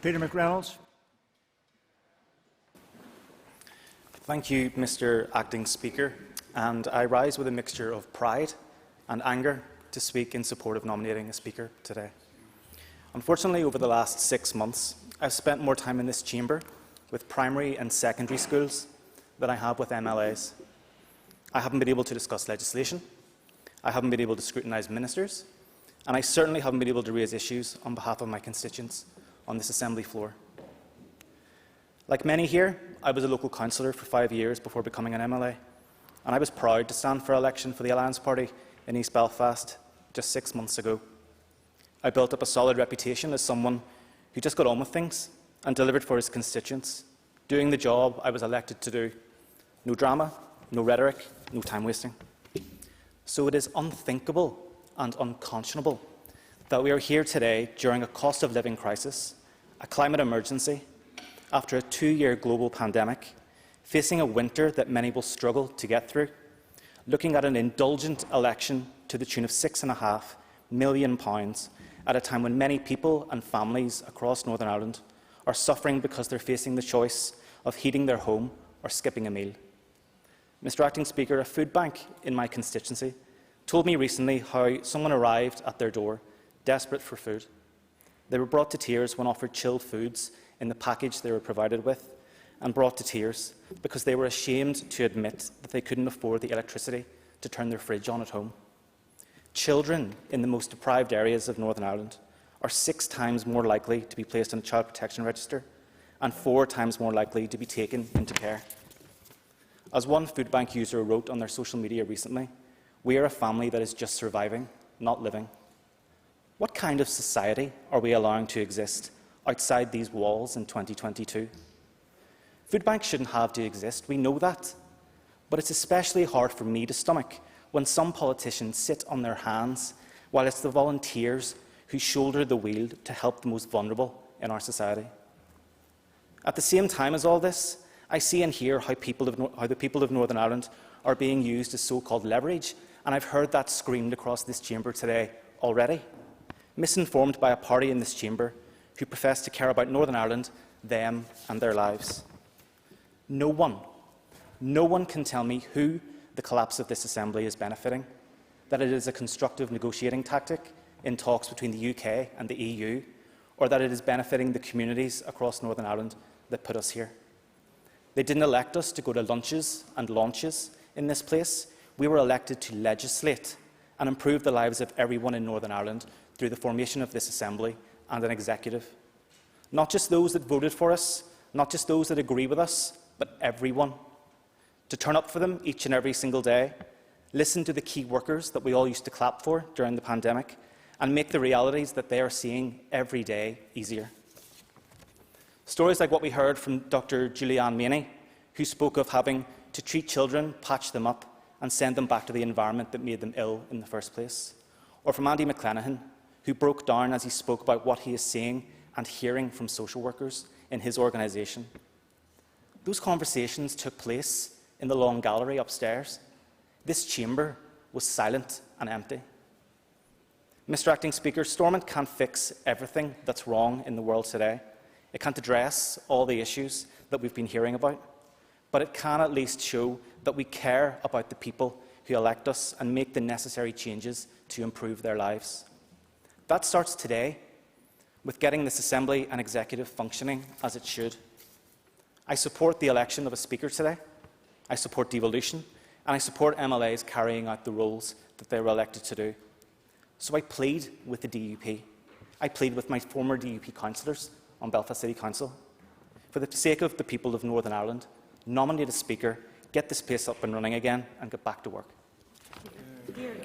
Peter McReynolds. Thank you, Mr. Acting Speaker, and I rise with a mixture of pride and anger to speak in support of nominating a Speaker today. Unfortunately, over the last 6 months, I've spent more time in this chamber with primary and secondary schools than I have with MLAs. I haven't been able to discuss legislation, I haven't been able to scrutinise ministers, and I certainly haven't been able to raise issues on behalf of my constituents on this Assembly floor. Like many here, I was a local councillor for 5 years before becoming an MLA, and I was proud to stand for election for the Alliance Party in East Belfast just 6 months ago. I built up a solid reputation as someone who just got on with things and delivered for his constituents, doing the job I was elected to do. No drama, no rhetoric, no time wasting. So it is unthinkable and unconscionable that we are here today during a cost of living crisis, a climate emergency, after a 2-year global pandemic, facing a winter that many will struggle to get through, looking at an indulgent election to the tune of £6.5 million at a time when many people and families across Northern Ireland are suffering because they're facing the choice of heating their home or skipping a meal. Mr. Acting Speaker, a food bank in my constituency told me recently how someone arrived at their door desperate for food. They were brought to tears when offered chilled foods in the package they were provided with, and brought to tears because they were ashamed to admit that they couldn't afford the electricity to turn their fridge on at home. Children in the most deprived areas of Northern Ireland are 6 times more likely to be placed on a child protection register and 4 times more likely to be taken into care. As one food bank user wrote on their social media recently, we are a family that is just surviving, not living. What kind of society are we allowing to exist outside these walls in 2022? Food banks shouldn't have to exist, we know that. But it's especially hard for me to stomach when some politicians sit on their hands while it's the volunteers who shoulder the wheel to help the most vulnerable in our society. At the same time as all this, I see and hear how the people of Northern Ireland are being used as so-called leverage, and I've heard that screamed across this chamber today already. Misinformed by a party in this chamber who profess to care about Northern Ireland, them and their lives. No one can tell me who the collapse of this Assembly is benefiting, that it is a constructive negotiating tactic in talks between the UK and the EU, or that it is benefiting the communities across Northern Ireland that put us here. They didn't elect us to go to lunches and launches in this place. We were elected to legislate and improve the lives of everyone in Northern Ireland through the formation of this Assembly and an executive. Not just those that voted for us, not just those that agree with us, but everyone. To turn up for them each and every single day, listen to the key workers that we all used to clap for during the pandemic, and make the realities that they are seeing every day easier. Stories like what we heard from Dr. Julianne Maney, who spoke of having to treat children, patch them up, and send them back to the environment that made them ill in the first place. Or from Andy McLenaghan, who broke down as he spoke about what he is seeing and hearing from social workers in his organisation. Those conversations took place in the long gallery upstairs. This chamber was silent and empty. Mr. Acting Speaker, Stormont can't fix everything that's wrong in the world today. It can't address all the issues that we've been hearing about, but it can at least show that we care about the people who elect us and make the necessary changes to improve their lives. That starts today with getting this Assembly and Executive functioning as it should. I support the election of a Speaker today. I support devolution, and I support MLAs carrying out the roles that they were elected to do. So I plead with the DUP. I plead with my former DUP councillors on Belfast City Council. For the sake of the people of Northern Ireland, nominate a Speaker, get this place up and running again, and get back to work. Here.